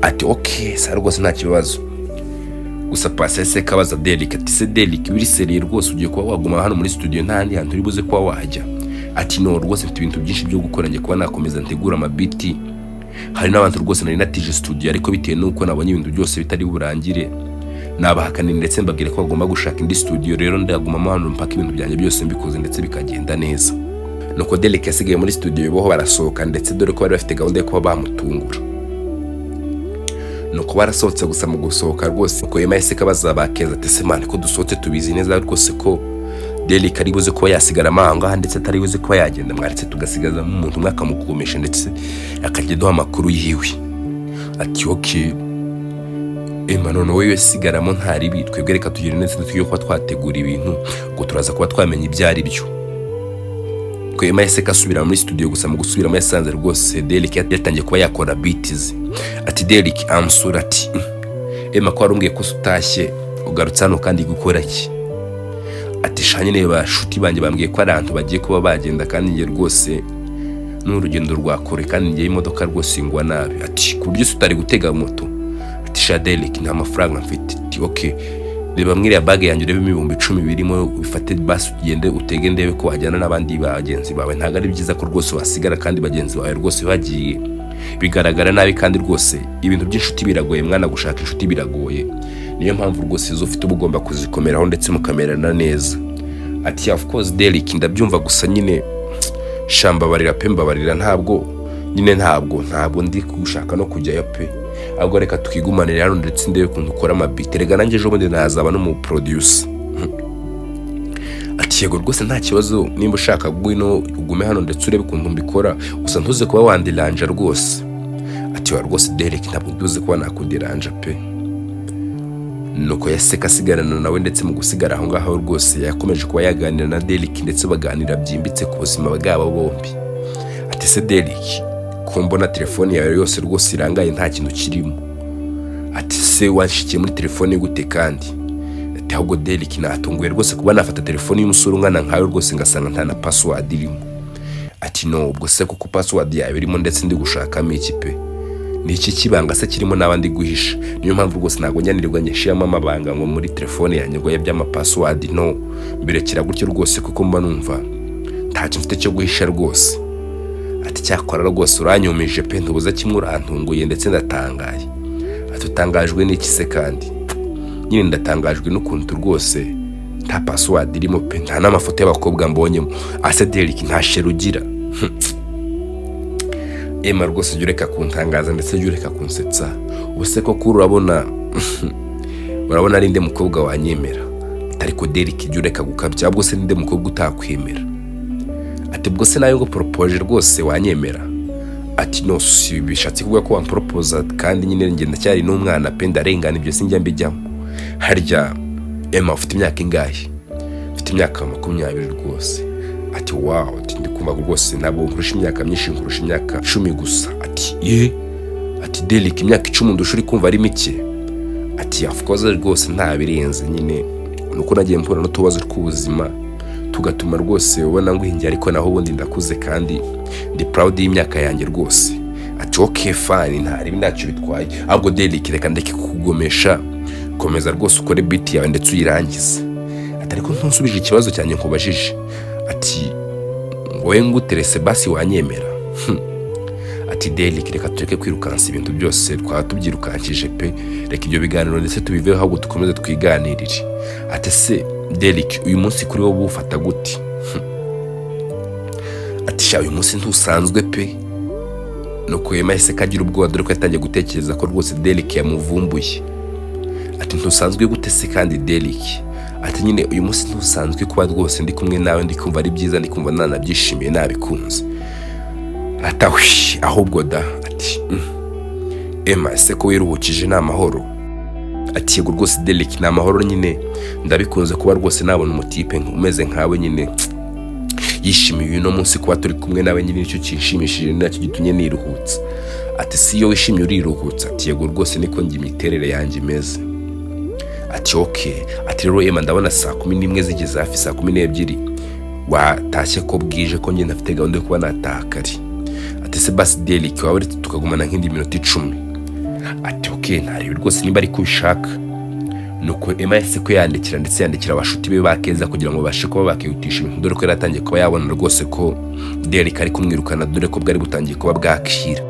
Ati okay, sa rwose nta kibazo. Gusa pasese kabaza Derek ati se Derek biri seriye rwose ugiye kuba waguma hano muri studio ntandi hantu uri buze kuba wajya. Ati no rwose mfite ibintu byinshi byo gukora ngiye kuba nakomeza ntegura amabiti. Hari n'abantu rwose nari natije studio ariko bitewe nuko nabonye ibintu byose bitari burangire nabahakana ndetse mbabwire ko bagomba gushaka indi studio rero ndaguma hano mpaka ibintu byanjye byose mbikoze ndetse bikagenda neza. Nuko Derek yasigaye muri studio boho barasohoka ndetse dore ko bari bafite gahunda yo kuba bamutungura. Nuko barasohotse gusa mu gusohoka rwose ko Emma yese kabaza bakeza ati se man ko dusohotse tubizi neza rwose ko Derek ari buze kuba yasigara amahanga ndetse atari buze kuba yagenda mwaretse tugasigaza mu muntu umwe akamukumisha ndetse akajya duha amakuru yiwe. Ati okay Emma none wowe sigaramo ntari bitwebwe reka tugire neza tugiye kuba twategura ibintu ngo turaza kuba twamenya ibyari byo. Ko Emma yese kasubira muri studio gusa mu gusubira muri yasanze rwose Derek yatangiye kuba yakora beats. Ati Derek amsura ati Emma ko warumbwiye ko utashye ugarutse hano kandi gukora iki. Ati shanye ne bashuti banje bambwiye ko abantu bagiye kuba bagenda kandi ngiye rwose n'urugendo rwakore kandi ngiye imodoka rwose ingwa nabi. Ati ku buryo utari gutega moto. Ati sha Derek nta mafaranga mfite. Ati okay reba mwiriya bag yanjye urebe 10,000 birimo bifate basi ugende utege ndebe ko wajyana n'abandi bagenzi bawe. Ntago ari byiza ko rwose wasigara kandi bagenzi bawe rwose bagiye bigaragara nabi kandi rwose ibintu by'inshuti biragoye mwana gushaka inshuti biragoye. Niyo mpamvu rwose izo ufite ubugomba kuzikomeraho ndetse mukamerana neza. Ati of course Derek ndabyumva gusa nyine shamba barira pe mbabarira ntabwo ndi kugushaka no kujyayo pe. Ahubwo reka tukigumanira hano ndetse ndebe kuntu ukora amabiti rega nanjye ejo bundi nazaba no mu producer. Ati yego rwose nta kibazo nimba ushaka gwino ugume hano ndetse urebe kuntu mbikora gusa ntuze kuba wandiranja rwose. Ati wa rwose Derek ntabwo nduze kuba nakudiranja pe. Nuko yaseka sigarana nawe ndetse mu gusigara aho ngaho rwose yakomeje kuba yaganira na Derek ndetse baganira byimbitse ku buzima bwabo bombi. Ati se Derek ko mbona telefone yawe yose rwose irangaye nta kintu kirimo. Ati se wanshikiye muri telefone gute kandi. Ati ahubwo Derek natunguye rwose kuba nafata telefone y'umusore ungana nkawe rwose ngasanga nta na password irimo. Ati no ubwo se kuko password yawe irimo ndetse ndi gushakamo iki pe. Ni iki kibanga se kirimo n'abandi guhisha. Niyo mpamvu rwose nago njyanirwa nyashiyamo amabanga ngo muri telefone yanjye ngo yabyama password no mbirekera gutyo rwose kuko mba numva nta kintu mfite cyo guhisha rwose. Ati cyakora rwose uranyumije pe ntubuza kimwe urantunguye ndetse ndatangaye. Ati utangajwe n'iki se kandi. Nyine ndatangajwe n'ukuntu rwose nta password irimo pe nta n'amafoto y'abakobwa mbonyemo. Ase Derek nta sherugira. Emma rwose ujye ureka kuntangaza ndetse ujye ureka kunsetsa. Ubuse ko kuri urabona ari nde mukobwa wanyemera. Ariko Derek ujye ureka gukabya ahubwo se ninde mukobwa utakwemera. Ati bwo se nayo ngo propose rwose wanyemera. Ati no si bishatse kuvuga ko wampropose kandi nyine ngenda cyari n'umwana pe ndarengana ibyo sinjya mbijyamo. Harya Emma ufite imyaka ingahe. Ufite imyaka 20 rwose. Ati wow ndikumva rwose nabo nkurusha imyaka myinshi nkurusha imyaka 10 gusa. Ati ati Derek imyaka 10 ndushuri kumva ari mike. Ati of course rwose nta birenze nyine nuko nagiye mpura no tubazo tw'ubuzima tugatuma rwose ubona ngo hinge ariko naho ubundi ndakuze kandi ndi proud y'imyaka yanjye rwose. Ati okay fine ntari ntacyo bitwaye, ahubwo Derek reka ndeke kukugomesha, komeza rwose ukore beat yawe ndetse uyirangize. Ati ariko ntusubije ikibazo cyane nkubajije. Ati wowe nguterese basi wanyemera. Ati Derek reka tureke kwirukansa ibintu byose twaba tubyirukankije pe, reka ibyo biganiro ndetse tubiveho ahubwo dukomeze twiganirire. Ati se Derek uyu munsi kuri wowe ufata gute? Ati sha uyu munsi ntusanzwe pe. Nuko yahise kagira ubwoba dore ko yatangiye gutekereza ko rwose Derek yamuvumbuye. Ati ntusanzwe gute se kandi Derek? Ati nyine uyu munsi ntusanzwe kuba rwose ndi kumwe nawe, ndi kumva ari byiza, ndi kumva nanabyishimiye nabikunze. Atawi ahubwo da. Ati Emma ese ko wiruhukije n'amahoro? Ati yego rwose Derek n'amahoro nyine, ndabikunze kuba rwose nabona umutipe umeze nkawe nyine yishimiye uno munsi kuba turi kumwe nawe nyine, nicyo kinshimishije nacyo gitumye niruhutsa. Ati si yo wishimye uriruhutsa? Ati yego rwose niko ngi imiterere yanjye imeze. Ati okay. Ati rero Emma ndabona saa 11 zigeze hafi saa 12 watashye ko bwije ko njye ndafite gahunda yo kuba nataha kare. Ati se basi Derek wawe tukagumana nk'indi minota 10. Ati okay ntari rwose nimba ari kubishaka. Nuko Emma yahise ko yandikira ndetse yandikira abashuti be bakeza kugira ngo bashe kuba bakihutisha ibintu dore ko yaratangiye kuba yabona rwose ko Derek ari kumwirukana dore ko bwari butangiye kuba bwakira.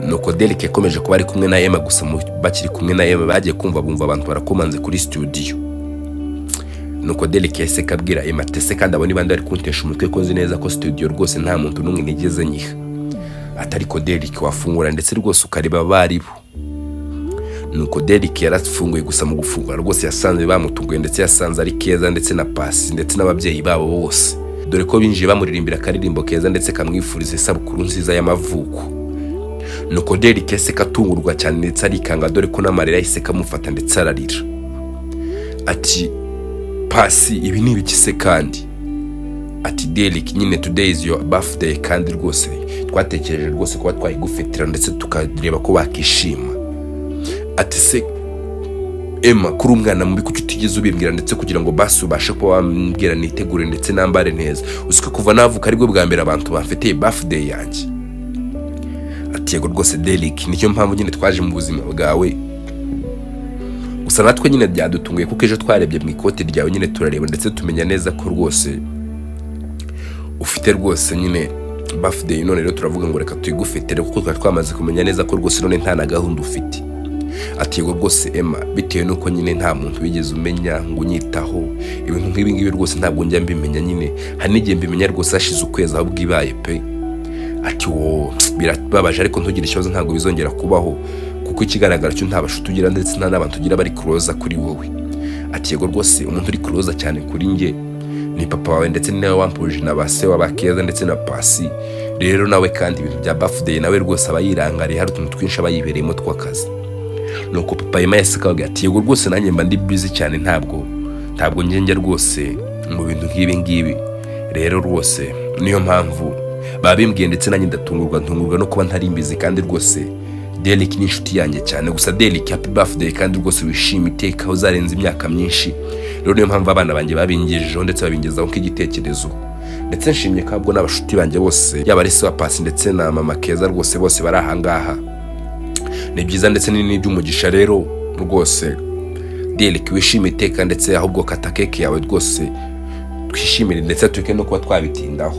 Nuko Derek yakomeje kuba ari kumwe na Emma gusa bakiri kumwe na Emma bagiye kumva bumva abantu barakomanze kuri studio. Nuko Derek yahise kabwira Emma tese kandi abone bandi bari kuntesha umutwe ko nzi neza ko studio rwose nta muntu n'umwe nigeze nyiha. Atari ko Derek wafungura ndetse rwose ukareba baribo. Nuko Derek yarafunguye gusa mu gufungura rwose yasanze bamutunguye ndetse yasanze ari keza ndetse na pasi ndetse n'ababyeyi babo bose, dore ko binjiye bamuririmbira akaririmbo keza ndetse kamwifuriza isabukuru nziza y'amavuko. Nuko Derek yahise katungurwa cyane ndetse arikanga dore ko n'amarira yahise kamufata ndetse ararira. Ati pasi ibi ni ibiki se kandi? Ati Derek nyine today is your birthday kandi rwose twatekereje rwose kuba twayigufetira ndetse tukareba ko bakishima. Ati se Emma kuri umwana mubi kuki utigeze ubimbwira ndetse kugira ngo basi ubashe kuba wambwira nitegure ndetse nambare neza, usika kuva navuka aribwo bwa mbere abantu bafite birthday yanjye. Ati yego rwose Derek nicyo mpamvu nyine twaje mu buzima bwawe, gusa natwe nyine byadutunguye kuko ejo twarebye mu ikote ryawe nyine turareba ndetse tumenya neza ko rwose ufite rwose nyine birthday, none rero turavuga ngo reka tuyigufetere kuko twari twamaze kumenya neza ko rwose none nta na gahunda ufite. Ati yego rwose Emma bitewe nuko nyine nta muntu wigeze umenya ngo unyitaho ibintu nk'ibi ngibi rwose ntabwo njya mbimenya, nyine hari n'igihe mbimenya rwose hashize ukwezi aho bwibaye pe. Ati wo birababaje ariko ntugire ikibazo ntabwo bizongera kubaho kuko ikigaragara cyo nta bashuti ugira ndetse nta n'abantu ugira bari close kuri wowe. Ati yego rwose umuntu uri close cyane kuri nge ni papa wawe ndetse nawe wampuje na base wabakeza ndetse na pasi. Rero nawe kandi ibintu bya birthday nawe rwose abayirangariye hari utuntu twinshi abayibereyemo tw'akazi. Nuko papa Emma yahise akavuga ati yego rwose nanjye mba ndi busy cyane ntabwo njye rwose mu bintu nk'ibi ngibi, rero rwose niyo mpamvu babimbwiye ndetse nanjye ndatungurwa no kuba ntari mbizi kandi rwose Derek ni inshuti yanjye cyane. Gusa Derek happy birthday kandi rwose wishime iteka uzarenza imyaka myinshi, rero niyo mpamvu abana banjye babingejejeho ndetse babingezaho nk'igitekerezo ndetse nshimye kabwo n'abashuti banjye bose yaba ari se wa pasi ndetse na mama keza rwose bose bari ahangaha. Ni byiza ndetse n'iby'umugisha rero rwose Derek wishime iteka ndetse ahubwo kata keke yawe rwose twishimire ndetse tuke no kuba twabitindaho.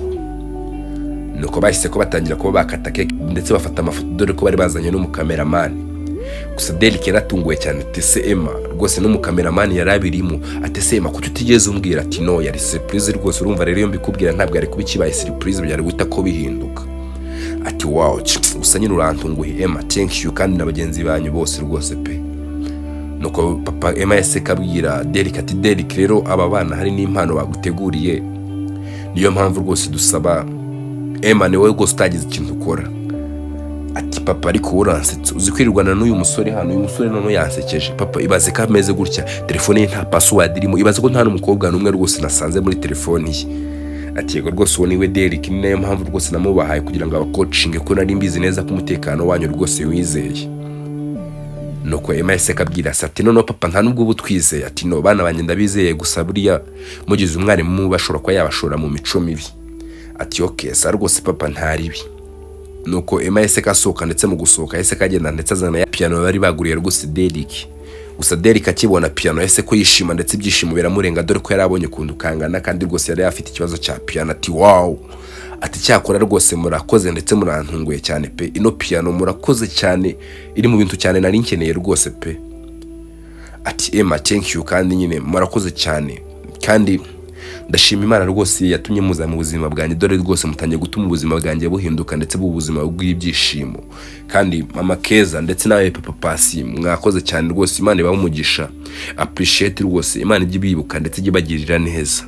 Nuko bahise ko batangira kuba bakata keke ndetse bafata amafoto dore ko bari bazanye n'umukameramani. Gusa Derek yaratunguwe cyane. Ati se Emma rwose n'umukameramani yarabirimo? Ati se Emma kuki utigeze umbwira? Ati no yari surprise rwose, urumva rero iyo mbikubwira ntabwo ari kubikibaye surprise byari guta ko bihinduka. Ati wow gusa nyine urantunguye Emma, thank you kandi n'abagenzi banyu bose rwose pe. Nuko papa Emma yahise kabwira Derek ati Derek rero aba bana hari n'impano baguteguriye, niyo mpamvu rwose dusaba Emma ni wowe rwose utagize ikintu ukora. Ati papa ariko uransetsa uzi kwirirwana n'uyu musore hano, uyu musore none yansekeje papa, ibaze ko ameze gutya telefone ye nta password irimo, ibaze ko nta n'umukobwa n'umwe rwose nasanze muri telefone ye. Ati yego rwose uwo niwe Derek, ni nayo mpamvu rwose namubahaye kugira ngo abacoachinge ko nari mbizi neza ko umutekano wanyu rwose wizeye. nuko Emma yahise akabwira se ati no papa nta nubwo ubu twizeye, ati no bana banjye ndabizeye, gusa buriya mugize umwarimu bashobora kuba yabashora mu mico mibi. Ati okay sa rwose papa ntaribi. Nuko Emma yahise kasohoka, ndetse mu gusohoka yahise kagenda ndetse azana ya piano bari baguriye rwose Derek. Gusa Derek akibona piano yahise ko yishima, ndetse ibyishimo biramurenga dore ko yari abonye kundukangana kandi rwose yari afite ikibazo cya piano. Ati wow, ati cyakora rwose murakoze ndetse murantunguye cyane pe, ino piano murakoze cyane, iri mu bintu cyane nari nkeneye rwose pe. Ati Emma thank you kandi nyine murakoze cyane, kandi ndashima Imana rwose yatumye muza mu buzima bwanjye, dore rwose mutangiye gutuma ubuzima bwanjye buhinduka ndetse bw'ubuzima bw'ibyishimo. Kandi mama Keza ndetse nawe papa Pasi mwakoze cyane rwose, Imana ibahe umugisha, appreciate rwose, Imana ijye bibuka ndetse ijye bagirira neza.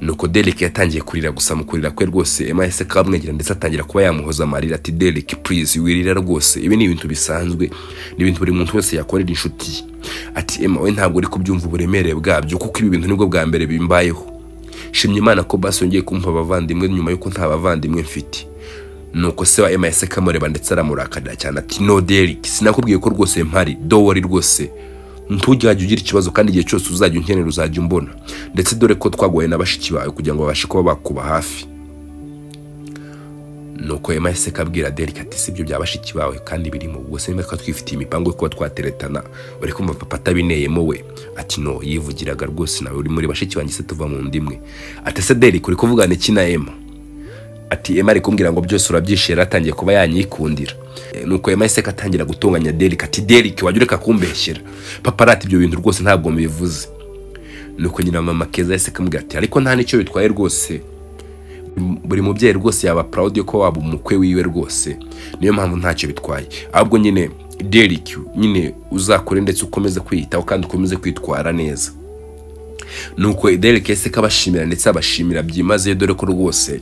Nuko Derek yatangiye kurira, gusa mu kurira kwe rwose Emma yahise kamwegira ndetse atangira kuba yamuhoza amarira. Ati Derek please wirira rwose, ibi ni ibintu bisanzwe, ni ibintu buri muntu wese yakorera inshuti. Ati Emma we ntabwo uri kubyumva uburemere bwabyo, kuko ibi bintu nibwo bwa mbere bimbayeho. Shimye Imana ko basongeye kumpa abavandimwe nyuma yuko nta bavandimwe mfite. Nuko se wa Emma yahise kamureba ndetse aramurakadira cyane. Ati no Derek sinakubwiye ko rwose mpari, don't worry rwose, ntujyajye ugira ikibazo kandi igihe cyose uzajya unkenera uzajya umbona, ndetse dore ko twagoye n'abashiki bawe kugira ngo babashe kuba bakuba hafi. Nuko Emma yahise kabwira Derek ati sibyo byabashiki bawe kandi birimo, ubwo se nimba twifitiye imipango yo kuba twateretana, uri kumva papa atabineyemo we. Ati no yivugiraga rwose, nawe uri muri bashiki banjye se tuva mu ndimwe. Ati se Derek uri kuvugana iki na Emma? Ati Emma ari kumbwira ngo byose urabyishira, atangiye kuba yanyikundira. Nuko Emma yahise atangira gutunganya Derek. Ati Derek wajya ureka kumbeshyera, papa arati ibyo bintu rwose ntabwo mbivuze. Nuko nyina mama Keza yahise kamubwira ati ariko nta nicyo bitwaye rwose, buri mubyeyi rwose yaba proud yo ko waba umukwe wiwe rwose, niyo mpamvu ntacyo bitwaye, ahubwo nyine Derek nyine uzakore ndetse ukomeze kwiyitaho kandi ukomeze kwitwara neza. Nuko Derek yahise kabashimira ndetse abashimira byimaze, dore ko rwose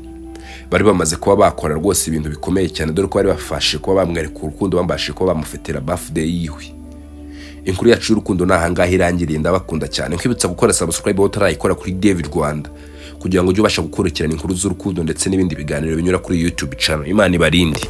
bari bamaze kuba bakora rwose ibintu bikomeye cyane, dore ko bari bafashe kuba bamwereka urukundo, bambashe kuba bamufetera birthday yiwe. Inkuru yacu y'urukundo nahangaha irangiriye, ndabakunda cyane. Nkwibutsa gukora subscribe aho utarayikora kuri Davy Rwanda kugira ngo ujye ubasha gukurikirana inkuru z'urukundo ndetse n'ibindi biganiro binyura kuri YouTube channel. Imana ibarinde.